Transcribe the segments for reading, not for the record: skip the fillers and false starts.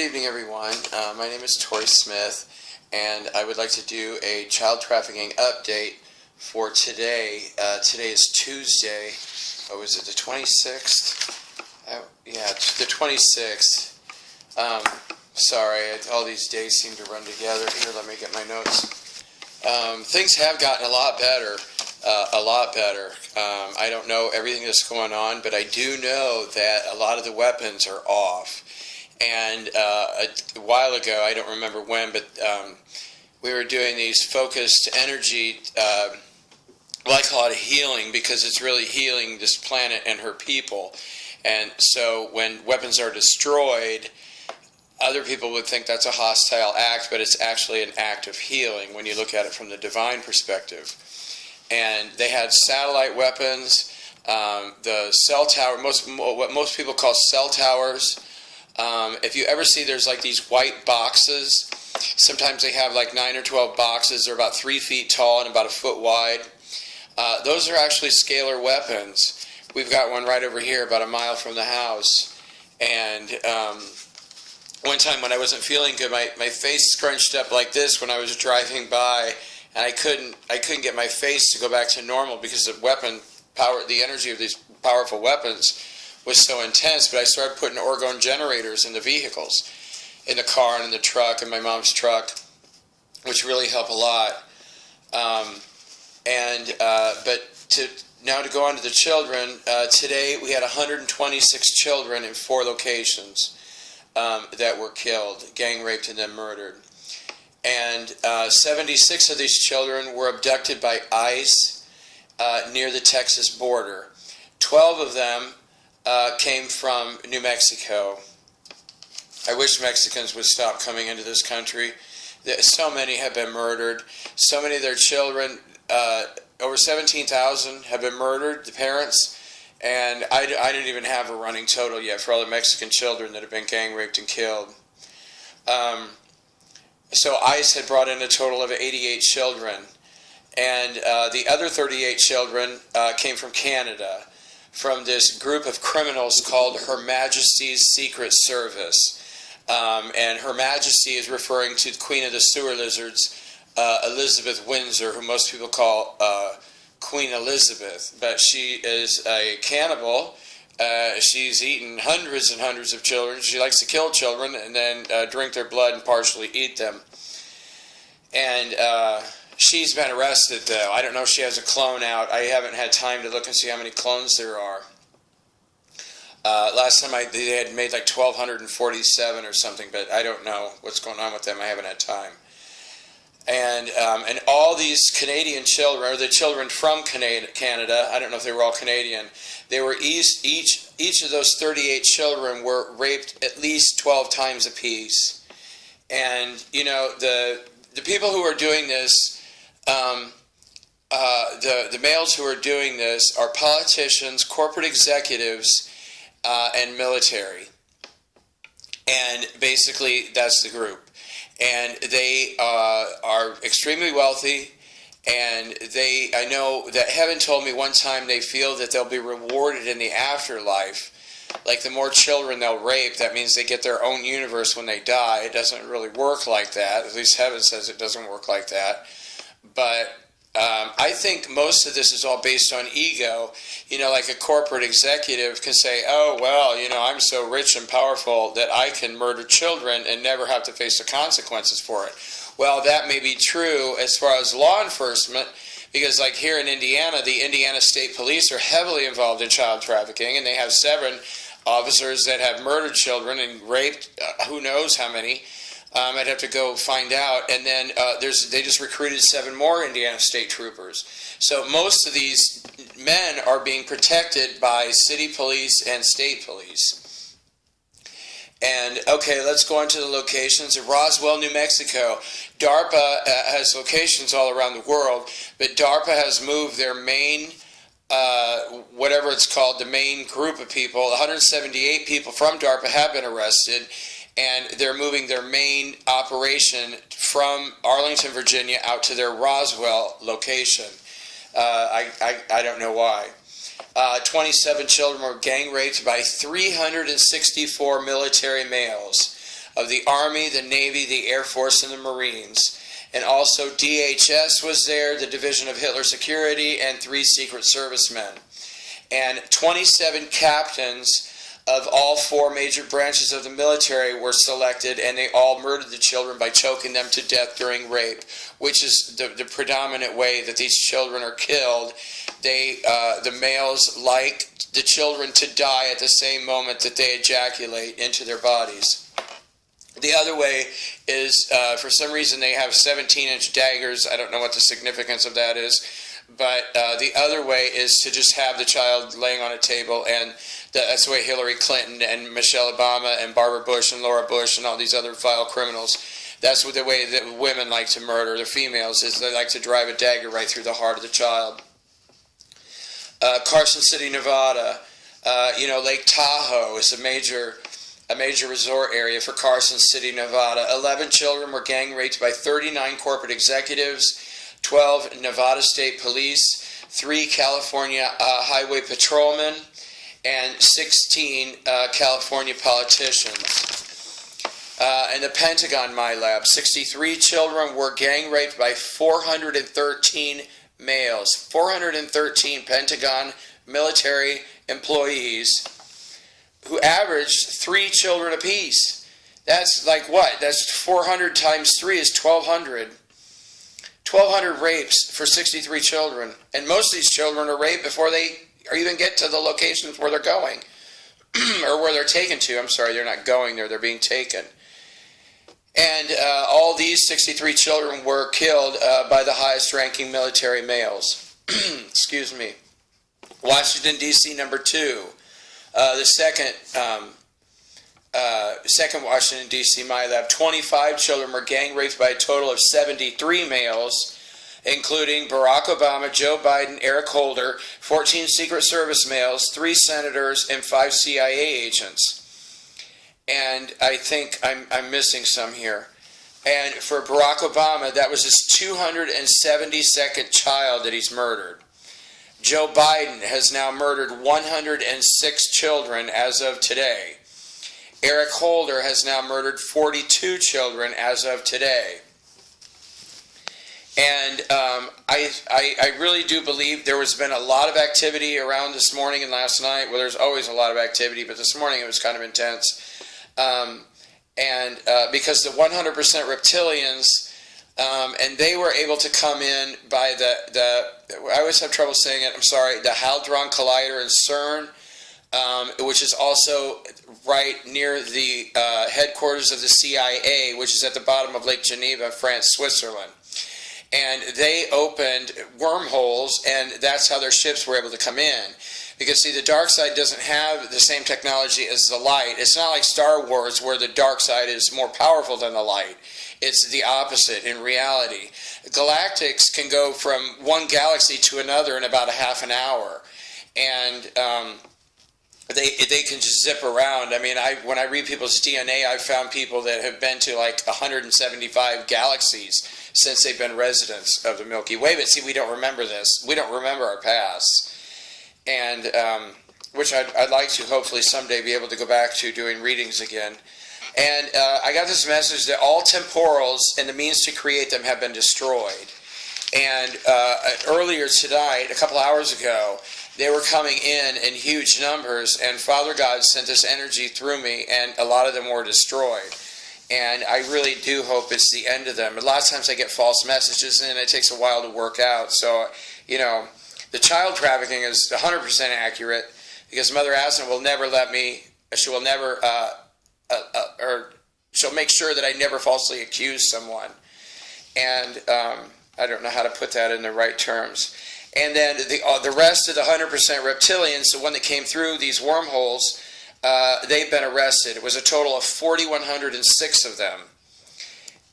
evening, everyone. My name is Tori Smith, and I would like to do a child trafficking update for today. Today is Tuesday. Oh, was it the 26th? Yeah, it's the 26th. Sorry, all these days seem to run together. Here, let me get my notes. Things have gotten a lot better. I don't know everything that's going on, but I do know that a lot of the weapons are off. And a while ago, I don't remember when, but we were doing these focused energy, well, I call it healing, because it's really healing this planet and her people. And so when weapons are destroyed, other people would think that's a hostile act, but it's actually an act of healing when you look at it from the divine perspective. And they had satellite weapons, the cell tower, what most people call cell towers. If you ever see, there's like these white boxes. Sometimes they have like 9 or 12 boxes. They're about 3 feet tall and about a foot wide. Those are actually scalar weapons. We've got one right over here about a mile from the house. And one time when I wasn't feeling good, my face scrunched up like this when I was driving by, and I couldn't get my face to go back to normal because the energy of these powerful weapons was so intense. But I started putting orgone generators in the vehicles, in the car and in the truck, in my mom's truck, which really help a lot. Now to go on to the children, today we had 126 children in 4 locations that were killed, gang raped and then murdered. And 76 of these children were abducted by ICE near the Texas border. 12 of them came from New Mexico. I wish Mexicans would stop coming into this country. So many have been murdered. So many of their children, over 17,000 have been murdered, the parents. And I didn't even have a running total yet for all the Mexican children that have been gang raped and killed. So ICE had brought in a total of 88 children. And the other 38 children came from Canada, from this group of criminals called Her Majesty's Secret Service. And Her Majesty is referring to the Queen of the Sewer Lizards, Elizabeth Windsor, who most people call Queen Elizabeth. But she is a cannibal. She's eaten hundreds and hundreds of children. She likes to kill children and then drink their blood and partially eat them. And she's been arrested, though. I don't know if she has a clone out. I haven't had time to look and see how many clones there are. Last time they had made like 1,247 or something, but I don't know what's going on with them. I haven't had time. And all these Canadian children, or the children from Canada, I don't know if they were all Canadian, they were each of those 38 children were raped at least 12 times apiece. And, you know, the people who are doing this, the males who are doing this are politicians, corporate executives, and military. And basically, that's the group. And they are extremely wealthy, and I know that heaven told me one time they feel that they'll be rewarded in the afterlife. Like the more children they'll rape, that means they get their own universe when they die. It doesn't really work like that. At least heaven says it doesn't work like that. But I think most of this is all based on ego. You know, like a corporate executive can say, oh, well, you know, I'm so rich and powerful that I can murder children and never have to face the consequences for it. Well, that may be true as far as law enforcement, because like here in Indiana, the Indiana State Police are heavily involved in child trafficking, and they have 7 officers that have murdered children and raped who knows how many. I'd have to go find out. And then they just recruited 7 more Indiana State Troopers. So most of these men are being protected by city police and state police. And, okay, let's go on to the locations. In Roswell, New Mexico, DARPA has locations all around the world, but DARPA has moved their main, whatever it's called, the main group of people. 178 people from DARPA have been arrested, and they're moving their main operation from Arlington, Virginia, out to their Roswell location. I don't know why. 27 children were gang raped by 364 military males. of the Army, the Navy, the Air Force, and the Marines. And also DHS was there, the Division of Hitler Security, and 3 Secret Servicemen. And 27 captains of all 4 major branches of the military were selected, and they all murdered the children by choking them to death during rape, which is the predominant way that these children are killed. The males like the children to die at the same moment that they ejaculate into their bodies. The other way is, for some reason, they have 17-inch daggers. I don't know what the significance of that is. But the other way is to just have the child laying on a table, and that's the way Hillary Clinton and Michelle Obama and Barbara Bush and Laura Bush and all these other vile criminals, that's the way that women like to murder their females, is they like to drive a dagger right through the heart of the child. Carson City, Nevada, Lake Tahoe is a major resort area for Carson City, Nevada. 11 children were gang raped by 39 corporate executives, 12 Nevada State Police, 3 California Highway Patrolmen, and 16 California politicians. And the Pentagon MILAB, 63 children were gang raped by 413 males. 413 Pentagon military employees who averaged 3 children apiece. That's like what? That's 400 times 3 is 1,200. 1,200 rapes for 63 children. And most of these children are raped before they even get to the locations where they're going. Or where they're taken to. I'm sorry, they're not going there, they're being taken. And all these 63 children were killed by the highest ranking military males. Excuse me. Washington, D.C., number 2. The second Washington, D.C. MILAB, 25 children were gang raped by a total of 73 males, including Barack Obama, Joe Biden, Eric Holder, 14 Secret Service males, 3 senators, and 5 CIA agents. And I think I'm missing some here. And for Barack Obama, that was his 272nd child that he's murdered. Joe Biden has now murdered 106 children as of today. Eric Holder has now murdered 42 children as of today. And I really do believe there has been a lot of activity around this morning and last night. Well, there's always a lot of activity, but this morning it was kind of intense. Because the 100% reptilians, and they were able to come in by I always have trouble saying it, I'm sorry, the Haldron Collider in CERN, which is also right near the headquarters of the CIA, which is at the bottom of Lake Geneva, France, Switzerland. And they opened wormholes, and that's how their ships were able to come in. Because, see, the dark side doesn't have the same technology as the light. It's not like Star Wars where the dark side is more powerful than the light. It's the opposite in reality. Galactics can go from one galaxy to another in about a half an hour. And they can just zip around. I mean, when I read people's DNA, I've found people that have been to like 175 galaxies since they've been residents of the Milky Way. But see, we don't remember this. We don't remember our past. And which I'd like to hopefully someday be able to go back to doing readings again. And I got this message that all temporals and the means to create them have been destroyed. And earlier tonight, a couple hours ago, they were coming in huge numbers, and Father God sent this energy through me, and a lot of them were destroyed. And I really do hope it's the end of them. A lot of times I get false messages, and it takes a while to work out. So, you know, the child trafficking is 100% accurate, because Mother Aslan will never let me, she will never, or she'll make sure that I never falsely accuse someone. And I don't know how to put that in the right terms. And then the rest of the 100% reptilians, the one that came through these wormholes, they've been arrested. It was a total of 4,106 of them.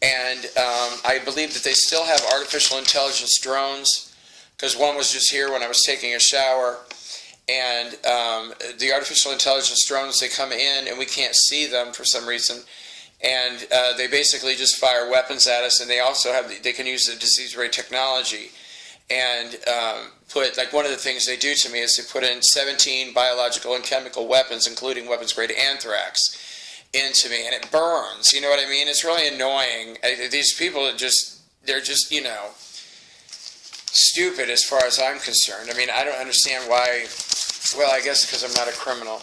And I believe that they still have artificial intelligence drones, because one was just here when I was taking a shower. And the artificial intelligence drones, they come in and we can't see them for some reason. And they basically just fire weapons at us, and they also have, they can use the disease ray technology. And like one of the things they do to me is they put in 17 biological and chemical weapons, including weapons grade anthrax. into me, and it burns. You know what I mean? It's really annoying. These people are they're just, you know, stupid as far as I'm concerned. I mean, I don't understand why. Well, I guess because I'm not a criminal.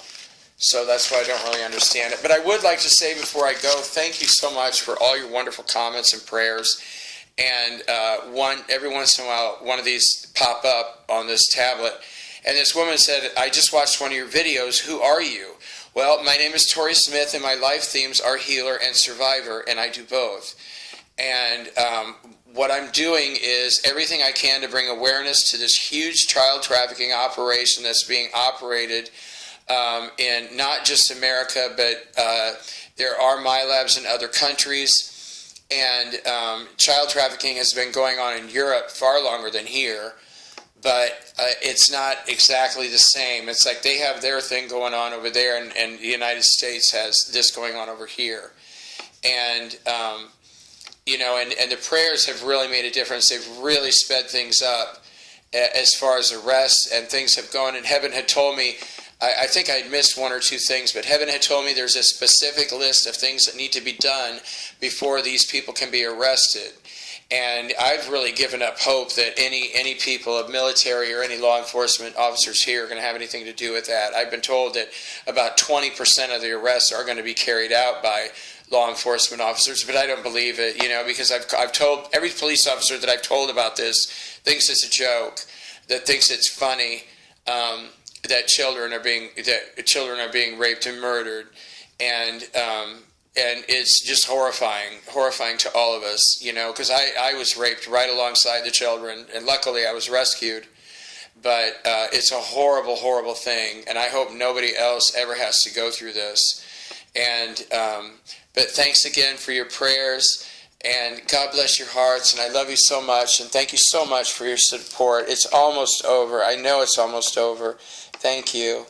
So that's why I don't really understand it. But I would like to say before I go, thank you so much for all your wonderful comments and prayers. And every once in a while, one of these pop up on this tablet. And this woman said, I just watched one of your videos. Who are you? Well, my name is Tori Smith, and my life themes are healer and survivor, and I do both. And what I'm doing is everything I can to bring awareness to this huge child trafficking operation that's being operated in not just America, but there are MILABs in other countries, and child trafficking has been going on in Europe far longer than here, but it's not exactly the same. It's like they have their thing going on over there, and the United States has this going on over here. And you know, and the prayers have really made a difference. They've really sped things up as far as arrests, and things have gone, and heaven had told me, I think I'd missed one or two things, but heaven had told me there's a specific list of things that need to be done before these people can be arrested. And I've really given up hope that any people of military or any law enforcement officers here are going to have anything to do with that. I've been told that about 20% of the arrests are going to be carried out by law enforcement officers, but I don't believe it, you know, because I've told every police officer that I've told about this thinks it's a joke, that thinks it's funny, that children are being raped and murdered, and it's just horrifying to all of us, you know, because I was raped right alongside the children, and luckily I was rescued. But it's a horrible, horrible thing, and I hope nobody else ever has to go through this. And but thanks again for your prayers, and God bless your hearts, and I love you so much, and thank you so much for your support. It's almost over. I know it's almost over. Thank you.